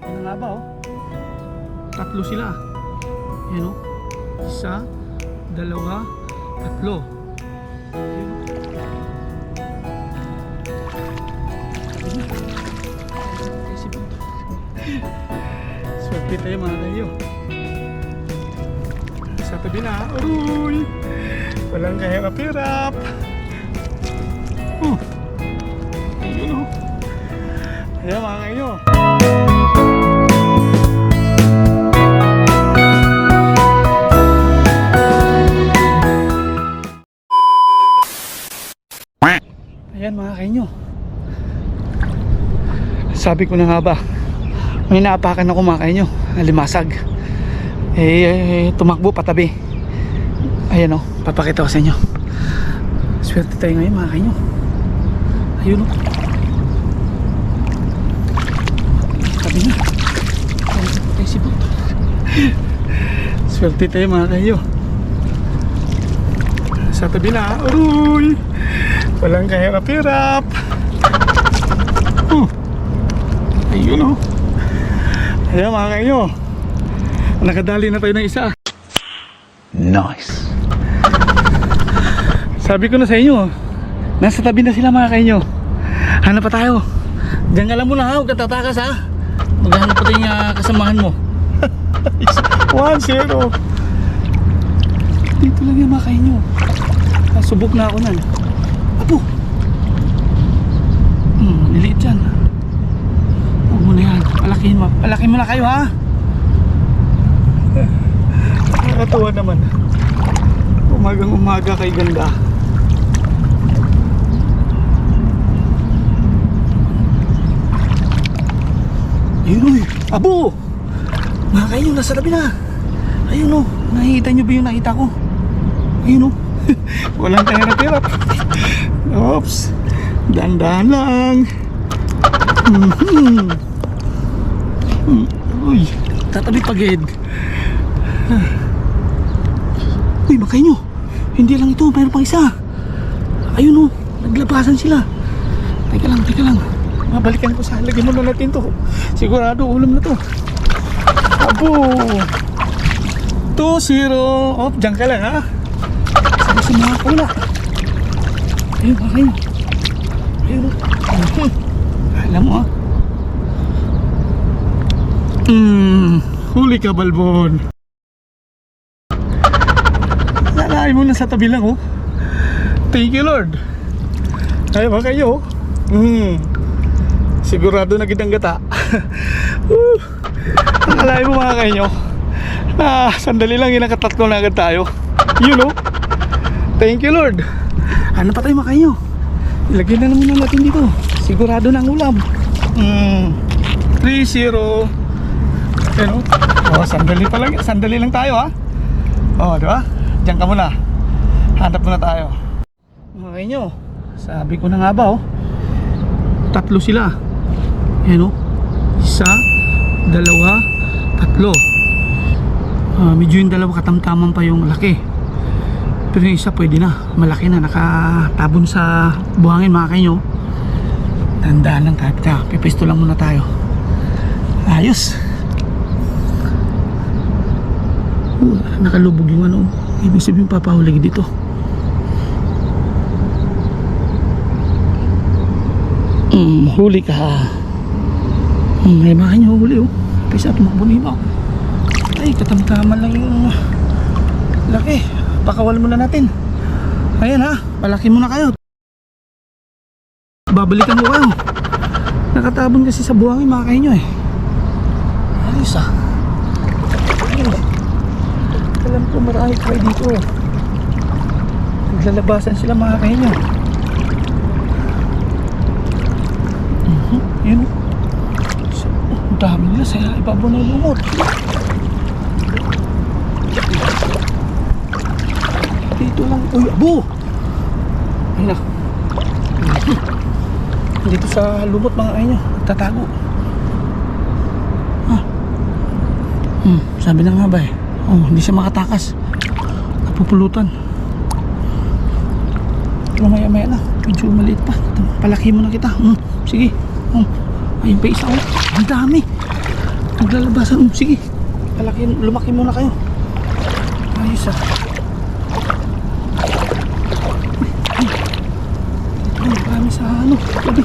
Sabi ko na nga ba, oh. Tatlo sila. Ayan, oh. Isa, dalawa, tatlo. Ayan, oh. Swerte tayo mga kayo. Sa tabi na. Uy! Walang kahirap-hirap. Ayun, oh. Ayan mga kayo. Ayan mga kainyo. Sabi ko na nga ba, may naapakan ako mga kainyo, limasag. Tumakbo patabi. Ayan o, papakita ko sa inyo. Swerte tayo ngayon mga kainyo. Ayun o. Tabi na. Ay sibot. Swerte tayo mga kainyo. Sa tabi na. Uy! Walang kahirap-hirap. Ayun o. Ayan mga kainyo. Nakadali na tayo ng isa. Nice. Sabi ko na sa inyo, nasa tabi na sila mga kainyo. Hanap pa tayo. Diyan ka lang muna ha, huwag ka tatakas ha. Maghanap pa tayo yung kasamahan mo. 1-0. Dito lang yan mga kainyo. Subok na ako nan. Apo. Niliit dyan. Huwag mo na yan. Palakihin mo na kayo ha. Nakakatawa naman. Umagang umaga kay ganda. Ayun o. Abo. Mga kayo, nasa tabi na. Ayun o. Nakikita nyo ba yung nakita ko? Ayun o. Walang kahirap-hirap. Oops. Dahan-dahan lang. Uy. Tatabi pagid. Uy, makay nyo. Hindi lang ito, mayroon pang isa. Ayun o, naglabasan sila. Teka lang. Mabalikan ko sa lagyan mo na natin to. Sigurado ulam na to. Abo. 2-0. Oh, dyan ka lang ha. Sabi sa mga pula. Ayun, makay nyo. Ayun o. Alam mo ha. Huli ka, Balbon. Nalaay mo na sa tabi lang, oh. Thank you, Lord. Ay ba kayo? Sigurado na kitang gata. Nalaay mo mga kayo. Sandali lang, inakatatlo na agad tayo. You know? Thank you, Lord. Ano pa tayo mga kayo? Ilagay na naman natin dito. Sigurado na ang ulam. 3-0. Ano? Oh, sandali lang tayo ha. Oh, di ba? Diyan ka muna. Hanap muna tayo. Okay nyo. Sabi ko na nga ba, oh. Tatlo sila. Ayan, oh. Isa, dalawa, tatlo. Medyo yung dalawa katamtaman pa yung laki. Pero yung isa pwede na. Malaki na. Nakatabon sa buhangin mga kanyo. Tandaan lang tayo. Pipisto lang muna tayo. Ayos. Nakalubog yung ano. Ibig sabihin papahuli dito. Huli ka. May mga nyo huli oh. Pisa tumakbo na iba. Ay katamtaman lang yung laki. Pakawal muna natin. Ayan ha. Palaki muna kayo. Babalikan mo kayo. Nakatabon kasi sa buhangin mga kayo nyo eh. Ayos ah. Alam ko marami kayo dito. Naglalabasan sila mga kayo nyo. Yun. Ang dami nila sa ibabaw ng lumot. Dito lang. Uy, abo! Ayun na. Dito sa lumot mga kayo nyo. Tatago. Sabi na nga ba eh. Hindi siya makatakas. Napupulutan. Pero maya na. Medyo maliit pa. Palaki mo na kita. Sige. Ayun pa isa. Ang dami. Naglalabasan. Sige. Lumaki muna kayo. Ayos ah. Ay, marami sa ano. Gabi.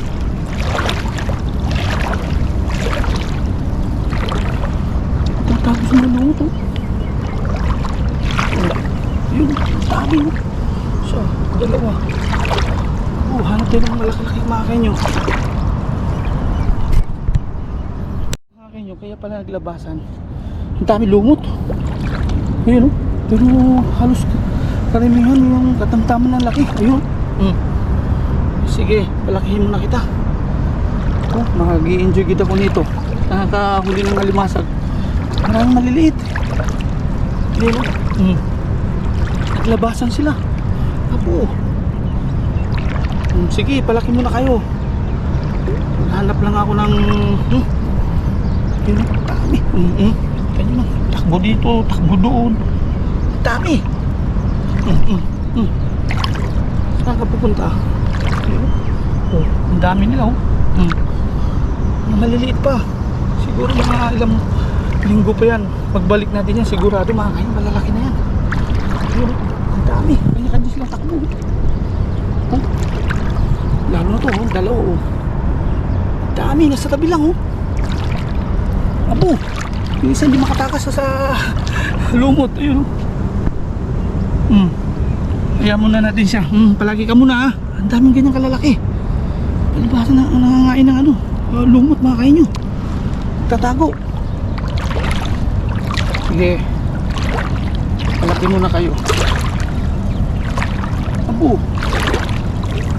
Tapos na lungo to. Yun, dami yun. So, dalawa. Hanap din ng malaki-laki makain nyo. Makain nyo, kaya pala naglabasan. Ang dami lumot. Ayun o. Pero halos karamihan yung katamtaman ng laki. Ayun. Sige, palakihin mo na kita. Mag-i-enjoy kita po nito. Nakakahuli ng malimasag. Maraming maliliit. Ayun o. Naglabasan sila. Apo. Sige, palaki muna kayo. Hanap lang ako ng yun, dami. Kanya lang, takbo dito, takbo doon. Dami. Saan ka pupunta? Ang dami nila maliliit pa. Siguro mga ilang linggo pa yan. Pagbalik natin yan, sigurado mga kayo, malalaki na yan. Ayun, ang dami. Kanya-kanya silang takbo. Lalo na to, dalawa dami, nasa tabi lang Abo, yung isa hindi makatakas sa lumot. Ayun Kaya muna natin siya. Palagi ka muna Ang daming ganyang kalalaki. Palibasa na nangangain ng lumot mga kain nyo. Tatago. Sige, palaki muna kayo. Abo,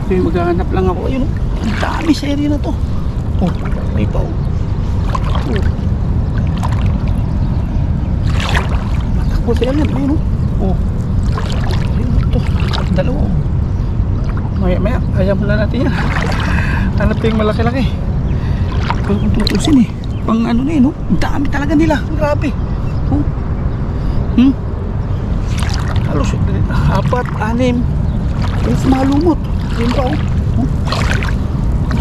okay, maghahanap lang ako. Ayun ang dami sa area na to. May pao. Matakbo sa area. Ayun ayun ito. Dalawa. Maya ayaw muna natin yan. Hanap yung malaki-laki. Pero kung tutusin pang ano na yun ang dami talaga nila. Grabe. Halos 4, 6. Yung mga lumot. Yun pa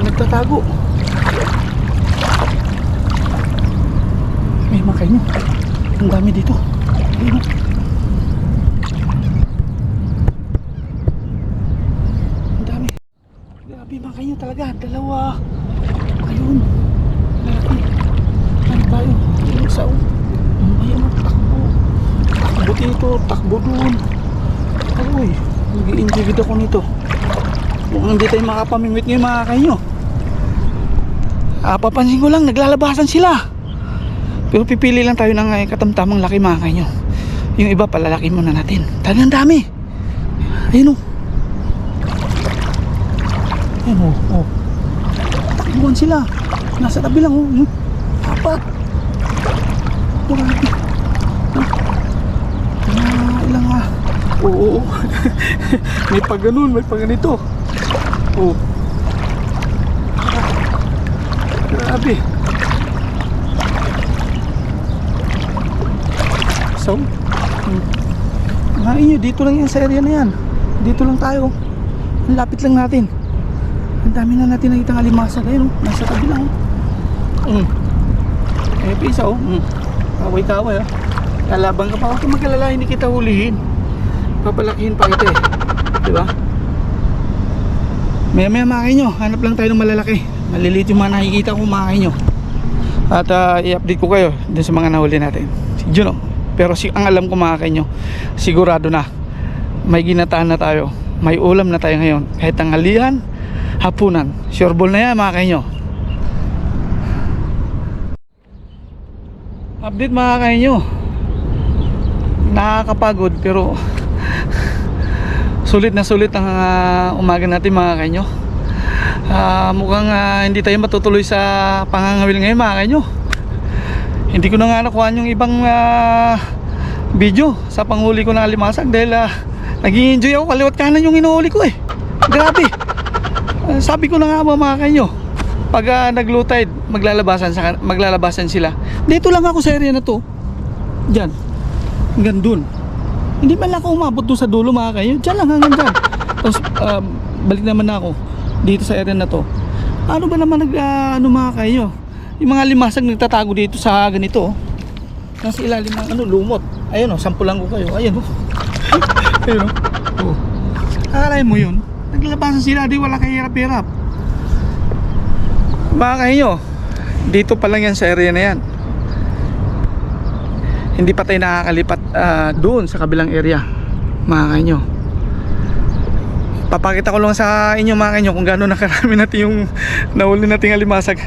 nagtatago. May makain nyo. Ang dami dito. Ayun ang dami. Grabe makain nyo talaga. Dalawa. Ayun. Grabe. Ano tayo? Ayun sa ayun takbo. Takbo dito. Takbo doon. Uy. Nag-i-enjoy ako nito. Mukhang hindi tayo makapamimit ngayon mga kayo. Papansin ko lang, naglalabasan sila. Pero pipili lang tayo ng katamtamang laki mga kayo. Yung iba palalaki muna natin. Talagang dami. Ayun Ayun takbuhan sila. Nasa tabi lang 4. Grabe. Ilang Oo. May pag ganun, may pag ganito. Grabe. So, ngayon nyo, dito lang yan sa area na yan. Dito lang tayo. Ang lapit lang natin. Ang dami na natin nakita ng alimasag. Ayun, nasa tabi lang. Pisa kaway-kaway Lalabang ka pa. Huwag kang mag-alala, hindi kita hulihin. Papalakihin pa kita diba? Maya makain nyo, hanap lang tayo ng malalaki. Maliliit yung mga nakikita ko makain nyo. At i-update ko kayo dun sa mga nahuli natin. Pero ang alam ko makain nyo, sigurado na may ginataan na tayo. May ulam na tayo ngayon. Kahit tanghalian, hapunan, sure ball na yan makain nyo. Update makain nyo. Nakakapagod pero sulit na sulit ang umaga natin mga kanyo. Mukhang hindi tayo matutuloy sa pangangawil ngayon mga kanyo. Hindi ko na nga nakuha yung ibang video sa panghuli ko ng alimasag dahil nag-i-enjoy ako. Kaliwat kanan yung inuhuli ko Grabe. Sabi ko na nga ba mga kanyo, pag nag-low tide maglalabasan sila. Dito lang ako sa area na to. Diyan. Hanggang dun. Hindi man lang ako umabot doon sa dulo mga kayo. Diyan lang hanggang dyan. Tapos balik naman ako dito sa area na to. Ano ba naman mga kayo? Yung mga limasag nagtatago dito sa ganito, oh. Nasa ilalim ng ano, lumot. Ayun oh, sampulan ko kayo. Ayun oh. Ayun oh. Oh. Akalain mo yun? Naglalabasan sila, di wala kahirap-hirap. Mga kainyo, dito pa lang yan sa area na yan. Hindi pa tayo nakakalipat doon sa kabilang area, mga kainyo. Papakita ko lang sa inyo mga kainyo kung gaano nakarami natin yung nahuli nating alimasag.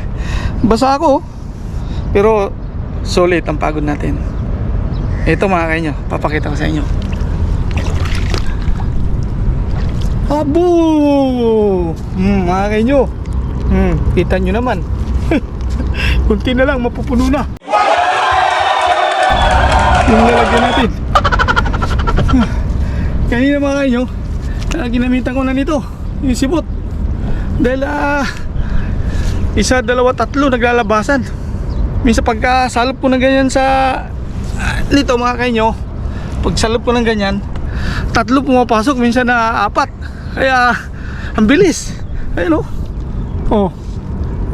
Basa ako, pero solid ang pagod natin. Ito mga kainyo, papakita ko sa inyo. Abo! Mga kainyo, kita nyo naman. Kunti na lang, mapupuno na yung lalagyan natin. Kanina mga kainyo, ginamitan ko na nito yung sibot. Dahil isa, dalawa, tatlo naglalabasan. Minsan pagka salop ko ng ganyan sa nito mga kainyo, pag salop ko ng ganyan, tatlo pumapasok, minsan na apat. Kaya ang bilis. Ayun oh.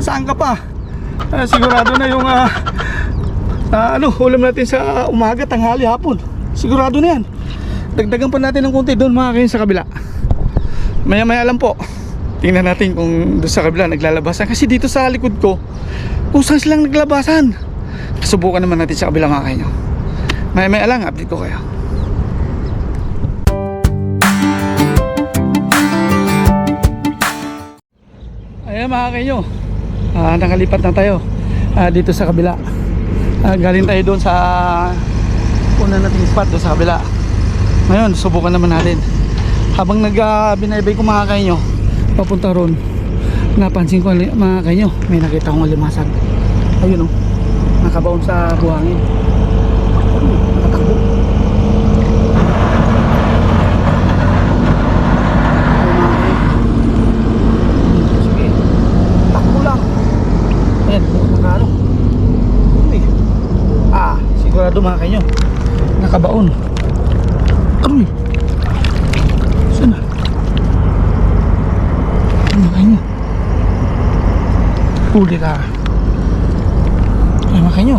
Saan ka pa? Sigurado na yung ulam natin sa umaga, tanghali, hapon. Sigurado na yan. Dagdagan pa natin ng konti doon mga kainyo sa kabila. Maya maya lang po. Tingnan natin kung doon sa kabila naglalabasan. Kasi dito sa likod ko, kung saan silang naglabasan. Subukan naman natin sa kabila mga kainyo. Maya maya lang, update ko kayo. Ayan mga kainyo, nakalipat na tayo dito sa kabila. Galing tayo doon sa una nating spot doon sa kabila. Ngayon, subukan naman natin. Habang binaybay ko mga kainyo papunta ron, napansin ko mga kainyo, may nakita akong alimasag. Ayun nakabaon sa buhangin. Nakatakbo. Sige, takbo lang. Ayan, nakano. Sigurado mga kainyo, nakabaon. Aroy, saan na? Mga kainyo, huli ka. Ay mga kainyo,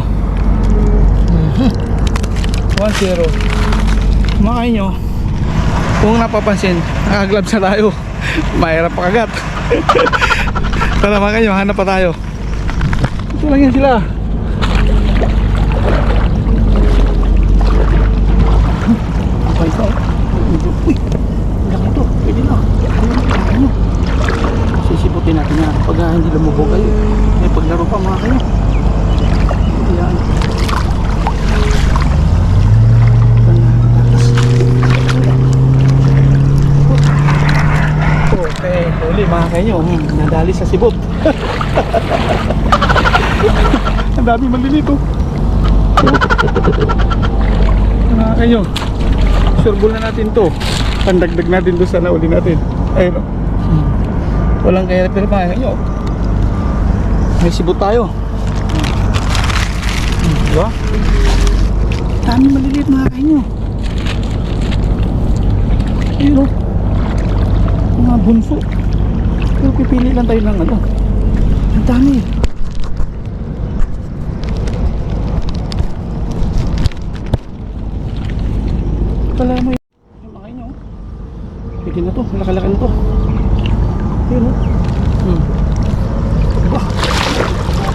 1-0. Mga kainyo, kung napapansin, nakagloves na tayo. Mahirap pa kagat. Tara mga kainyo, hanap pa tayo. Ito lang yan sila. Apa ito? Uy, laki ito. Pwede na. Ano? Sisiputin natin yan. Pag hindi lumubog kayo, may paglaro pa mga kayo. Yan. Okay, huli mga kayo. Nadali sa sibot. Ang dami malilito. Mga kayo, surbol na natin to. Pandagdag natin doon sa nauli natin. Ayun walang kaya pero mga kayo, may sibot tayo. Diba? Dami maliliit mga kayo. Ayun mga bunso. Pero pipili lang tayo ng ano. Ang dami. Pala mo yung mga inyo. Pwede na to, malaki-laki na to. Ayun diba?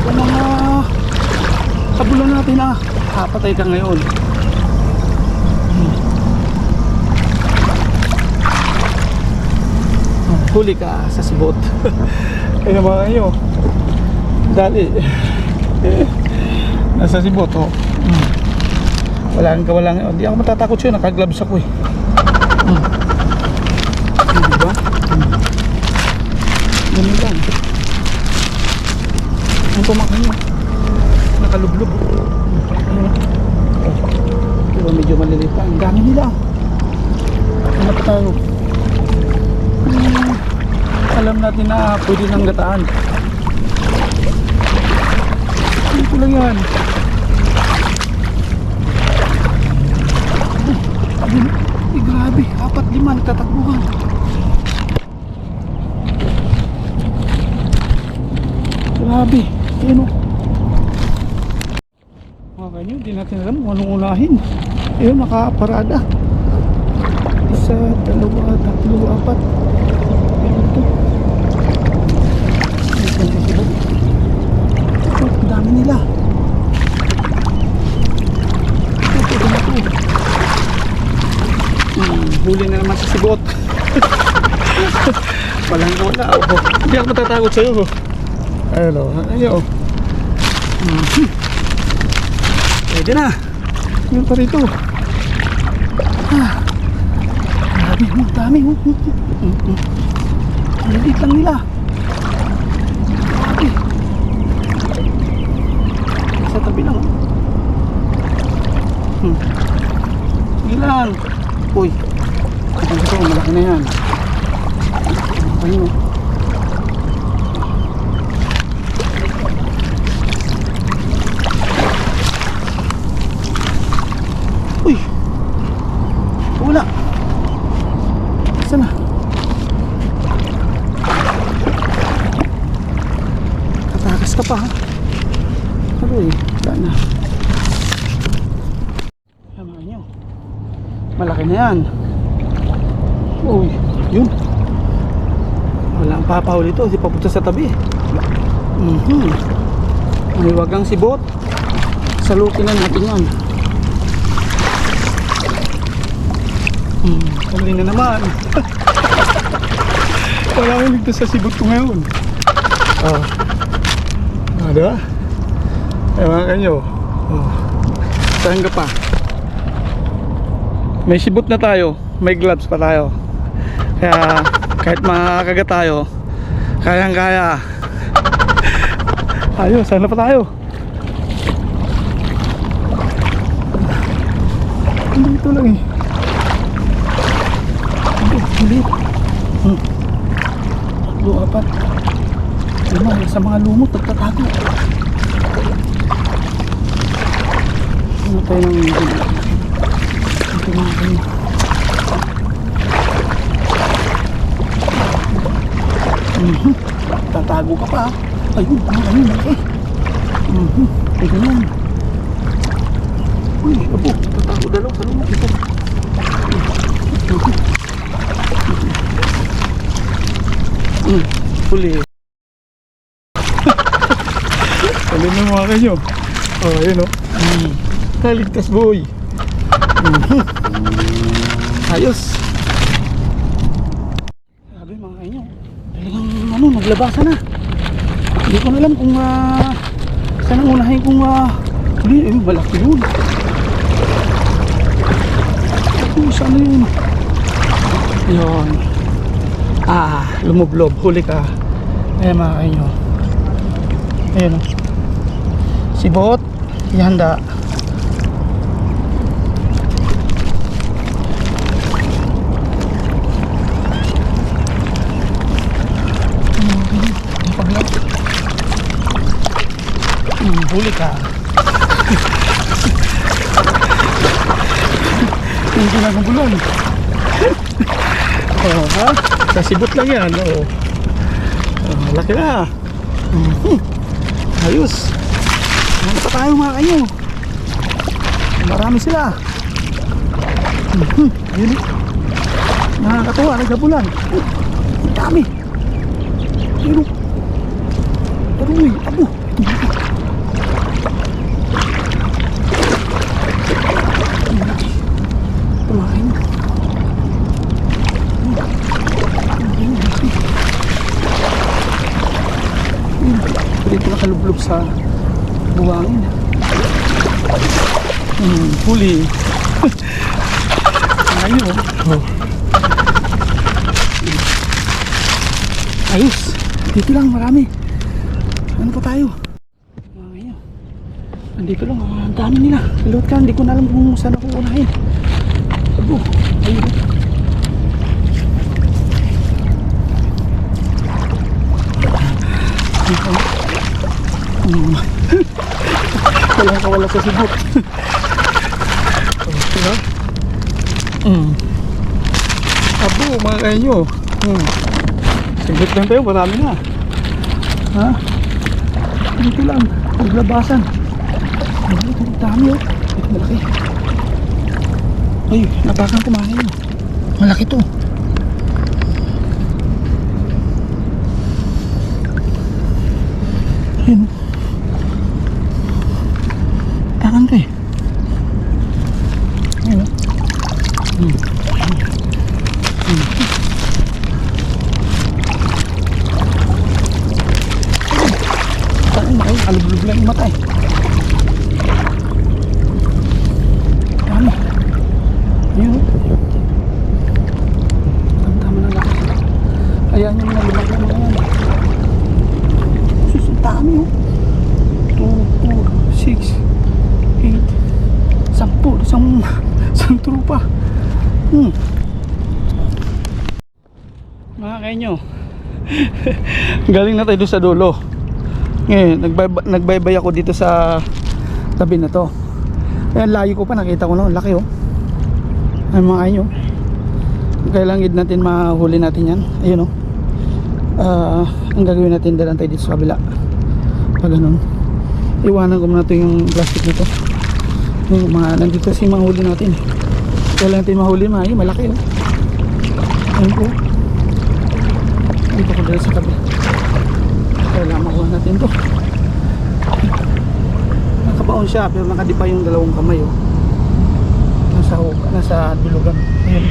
Ang mga kabulan natin kapatay ka ngayon. Huli ka sa sibot. Ayun mga inyo, dali nasa sibot walang kawalang. Hindi ako matatakot siya, nakagloves ako diba? Ganun lang. Ang tumakay nyo, nakalublob. Diba medyo maliliit pa. Ang dami nila. Ano pa tayo? Alam natin na pwede nang gataan. Ito lang yan. Grabe, 4-5 nagtatakbuhan. Grabe, ayun kanyo, hindi natin alam kung anong unahin. Ayun, nakaparada. Isa, dalawa, tatlo, apat. Ayun ito. Ang dami nila. Ito. Huli na naman sa sigot. Walang wala. Hindi ako matatakot sa'yo. Ayun o. Ayun o. Pwede na. Yun pa rito. Dami. Lalit lang nila. Sa tabi lang. Ilan? Uy. Ito, malaki na yan. Ayun. Uy. Wala. Saan na? Tatakas ka pa ha? Aroy, wala na. Tama nyo. Malaki na yan. Uy, yun. Walang papaw dito, di papunta sa tabi. May wagang sibot. Salukin na natin yan. Huli na naman. Wala akong ligtas sa sibot ko ngayon. Diba? Ewan kanyo. Saan ka pa? May sibot na tayo. May gloves pa tayo. Kaya kahit makakagat tayo, kayang kaya. Ayos, sana pa tayo. Dito lang eh. Ulit. Tatlo, apat. Lima, sa mga lumot, nagtatago. Ano tayo ng ito mga kayo. Tatago ka pa. Ayun, ayun, malaki. Ito yan. Uy, abo, tatago dalaw sa lumot ito. Huli. Alam mo mga kanyo. Ayun o. Kaligtas boy. Ayos. Sabi mga kanyo, talagang naglabasan na. Hindi ko na alam kung saan ang unahin kung malaki yun. Saan na yun? Yun. Lumublob. Huli ka. Ayan mga kanyo. Ayan o. Sibot. Ihanda. Huli ka. Hindi na ng bulon. Ha? Kasibot lang yan. Laki na. Ayos. Ano pa tayo mga kanyo? Marami sila. Yun. Nakakatawa. Nagkabulan. Ang dami. Pero uy, abo. Tumahin. Dito nakalublob sa buwangin. Huli. Ayun. Ayos. Dito lang marami. Ano pa tayo? Ayun. Nandito lang. Ang dami nila. Salot ka. Hindi ko na alam kung saan ako unahin. Abo. Ayun. Wala sa sibot. Diba? Abo, mga kanyo. Sibot lang tayo, marami na. Ha? Dito lang, paglabasan. Ito, dami oh. Ito malaki. Ay, napakan kumain oh. Malaki to. Ayun. Takan ko eh. Ayun. Takan na kayo. Kalublog lang yung mata eh. Dami. Ayun. Tama na lang. Ayan yung nalibag na mga yan. Sus, ang dami oh. 2, 4, 6, 8, 10. Isang trupa. Mga kainyo. Galing na tayo doon sa dulo. Ngayon, nagbaybay ako dito sa tabi na to. Ayan, layo ko pa, nakita ko na, laki oh. Ay mga kainyo. Kailangan natin mahuli natin yan. Ayun oh. Ang gagawin natin, dalan tayo dito sa kabila. Pag ganun, iwanan ko muna ito yung plastic nito. Yung mga nandito kasi mahuli natin. Kailangan natin mahuli, malaki oh. Ayun po. Dito ko dala sa tabi. Kailangan makuha natin to. Nakabaon siya pero nakadipa yung dalawang kamay oh. Nasa bilugan. Ayun.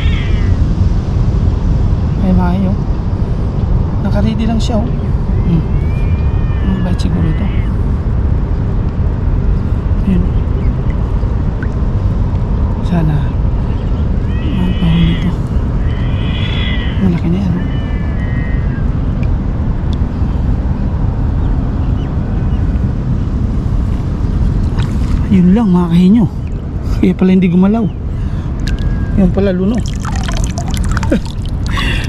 Ay maayo. Naka-ready lang siya oh. Bait siguro ito. Ayun. Sana mapahuli ito. Malaki na yan oh. Yun lang mga kahinyo. Kaya pala hindi gumalaw. Yan pala luno.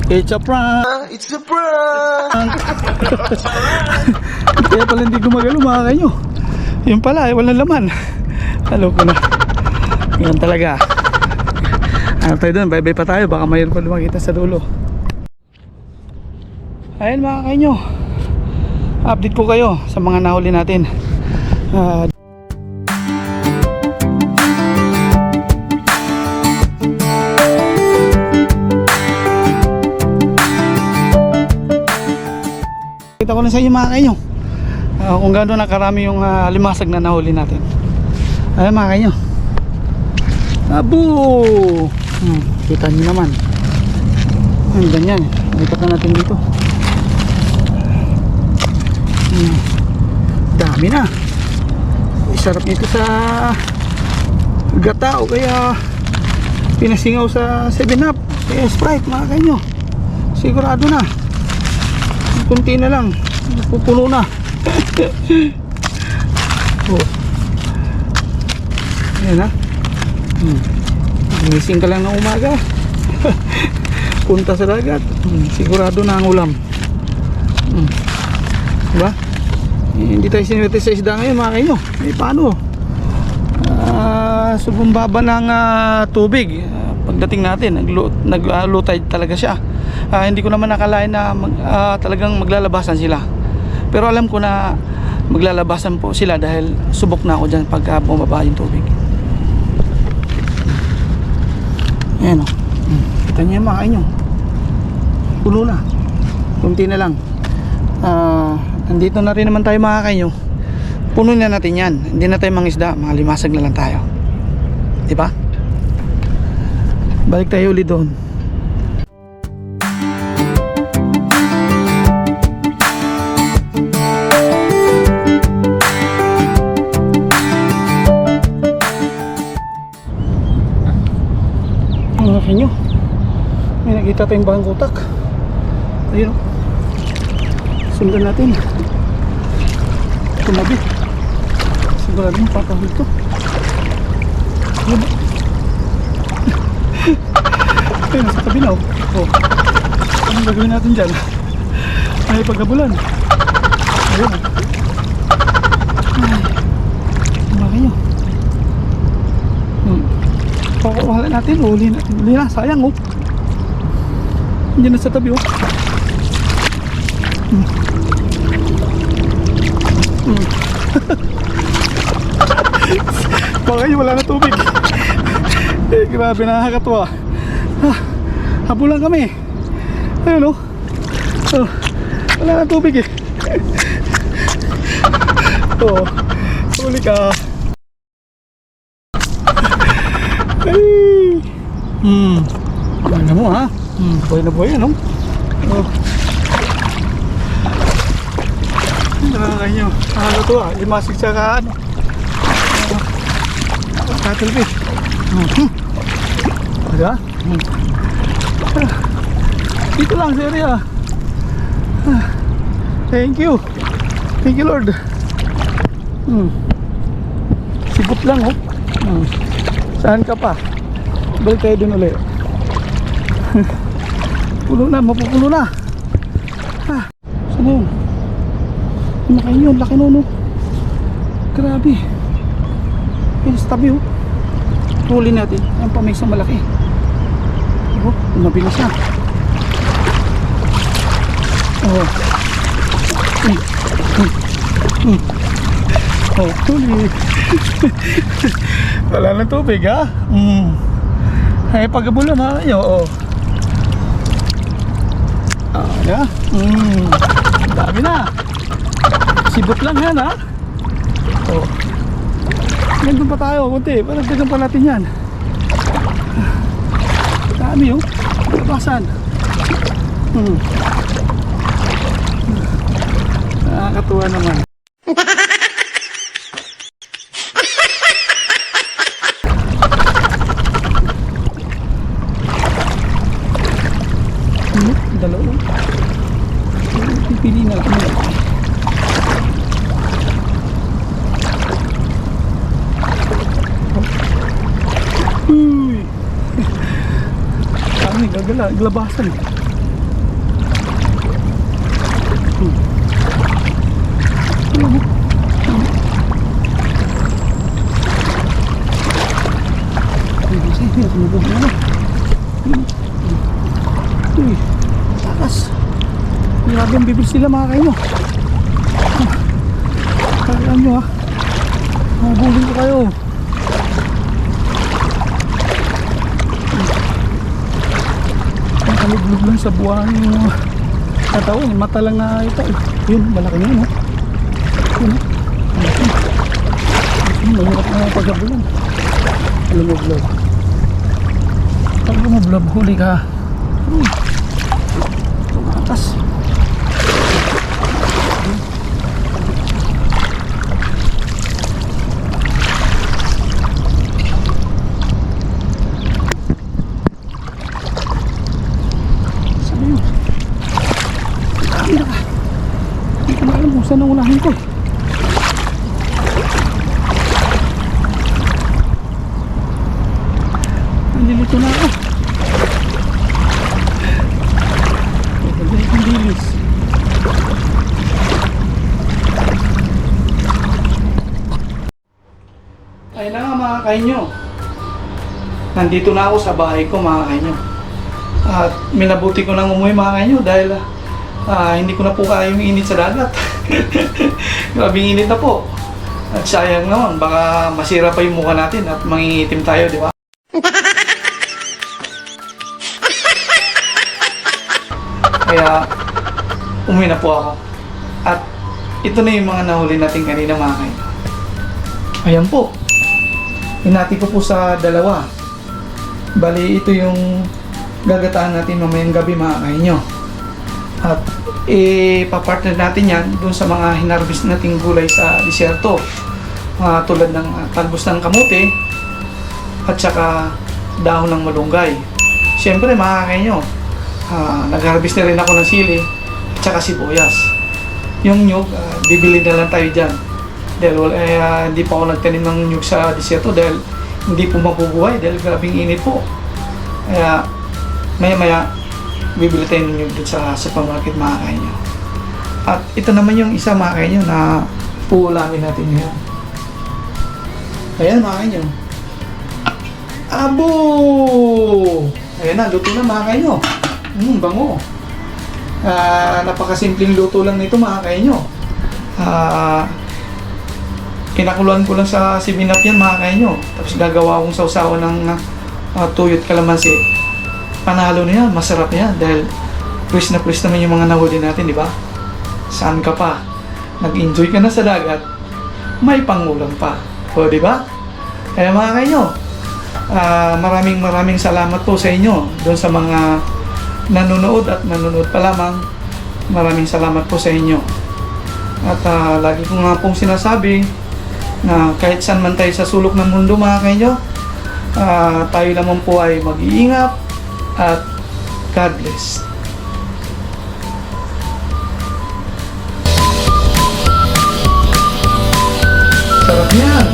It's a prank. It's a prank. Kaya pala hindi gumagalo mga kahinyo. Yun pala walang laman. Halo ko na. Yan talaga. Ano tayo doon, bye bye pa tayo. Baka mayroon pa lumakita sa dulo. Ayun mga kahinyo, update ko kayo sa mga nahuli natin. Kita ko lang sa inyo mga kainyo kung gaano nakarami yung limasag na nahuli natin. Ayun mga kainyo. Abo! Kita nyo naman. Ayun, ganyan. Nakita na natin dito. Dami na. Sarap nito sa gata o kaya pinasingaw sa 7up. Kaya Sprite mga kainyo. Sigurado na. Kunti na lang, pupuno na. Oh. Ayan ha. Gising ka lang ng umaga. Punta sa dagat. Sigurado na ang ulam. Diba? Hindi tayo sinuwerte sa isda ngayon mga kainyo. Eh paano? Sobrang baba ng tubig. Pagdating natin, nag-low tide talaga siya. Hindi ko naman nakalain na talagang maglalabasan sila. Pero alam ko na maglalabasan po sila dahil subok na ako dyan pagka bumaba yung tubig. Ayan o. Kita niyo mga kainyo. Puno na. Kunti na lang. Nandito na rin naman tayo mga kainyo. Puno na natin yan. Hindi na tayo mangisda. Mga limasag na lang tayo. Diba? Balik tayo ulit doon. Nyo, may nakita tayong bahang kutak. Ayun o. Sundan natin. Tumabi. Sigurado yung papahul to. Ayun o. Ayun, nasa tabi na o. Anong gagawin natin dyan? May pagkabulan. Ayun o. Ay, nyo. Pakukuhala natin, uli na, sayang oh. Hindi na sa tabi oh. Baka yun, wala na tubig. Eh, grabe, nakakatuwa. Habulan kami. Ayun, oh. Oh, wala na tubig eh. Oh, huli ka. Ay. Ano mo ha? Buhay na buhay, ano? Oh. Nakakanya. Nakakatuwa. Limasig sa ano. Cattle fish. Diba? Dito lang sa area. Thank you. Thank you, Lord. Sibot lang, oh. Saan ka pa? Balik tayo dun ulit. Pulo na, mapupulo na. Saan na yun? Nakain yun, laki nun, oh. Grabe. Ayun sa tabi, oh. Huli natin. Ang pamisa malaki. Oh, tumabi na siya. Oh. Oh, huli. Wala na tubig, ha? Ay, pagkabulan, ha? Oh. Yeah. Dami na. Sibot lang yan, ha? Oh. Nandun pa tayo, kunti. Paragdagan pa natin yan. Dami, oh. Labasan. Nakakatuwa naman. Dalawa. Pipili natin. Uy. Kami gagala, glabasan. Uy, takas. Grabe ang bibig sila, mga kayo. Kailan nyo, ha? Mabulin ko kayo. Ang kalublog lang sa buwan yung katawan. Mata lang na ito. Yun, malaki na yun, ha? Yun, ha? Mahirap na pagkabulan. Lumoblog. Pag lumoblog, huli ka. Tumatas. Sabi yun. Dami na ka. Hindi ko na alam kung saan ang unahin ko. Nalilito na ako. Ayun na nga, mga kainyo. Nandito na ako sa bahay ko, mga kainyo. At minabuti ko nang umuwi, mga kainyo, dahil hindi ko na po kaya yung init sa dagat. Grabing init na po. At sayang naman, baka masira pa yung mukha natin at mangingitim tayo, di ba? Kaya umuwi na po ako. At ito na yung mga nahuli natin kanina, mga kainyo. Ayan po. Hinati ko po sa dalawa. Bali, ito yung gagataan natin mamayang gabi, mga kainyo. At ipapartner natin yan dun sa mga hinarvest nating gulay sa disyerto. Tulad ng talbos ng kamote at saka dahon ng malunggay. Siyempre, mga kainyo, nag-harvest na rin ako ng sili at saka sibuyas. Yung nyug, bibili na lang tayo dyan. Dahil hindi pa ako nagtanim ng nyug sa disyerto dahil hindi po mabubuhay dahil grabing init po. Kaya maya-maya bibili tayo ng nyug dun sa supermarket, mga kainyo. At ito naman yung isa, mga kainyo, na uulamin natin ngayon. Ayan, mga kainyo. Abo! Ayan na, luto na, mga kainyo. Bango. Napakasimpleng luto lang nito, mga kainyo. Kinakuluan ko lang sa 7-Up yan mga kainyo. Tapos gagawa akong sausawan ng tuyot kalamansi. Panalo na yan, masarap yan. Dahil fresh naman yung mga nahuli natin, di ba? Saan ka pa? Nag-enjoy ka na sa dagat, may pangulam pa. O, di ba? Kaya mga kainyo, maraming salamat po sa inyo doon sa mga nanonood at nanonood pa lamang. Maraming salamat po sa inyo. At lagi ko nga pong sinasabi na kahit saan man tayo sa sulok ng mundo mga kainyo, tayo naman po ay mag-iingat at God bless. Sarap yan.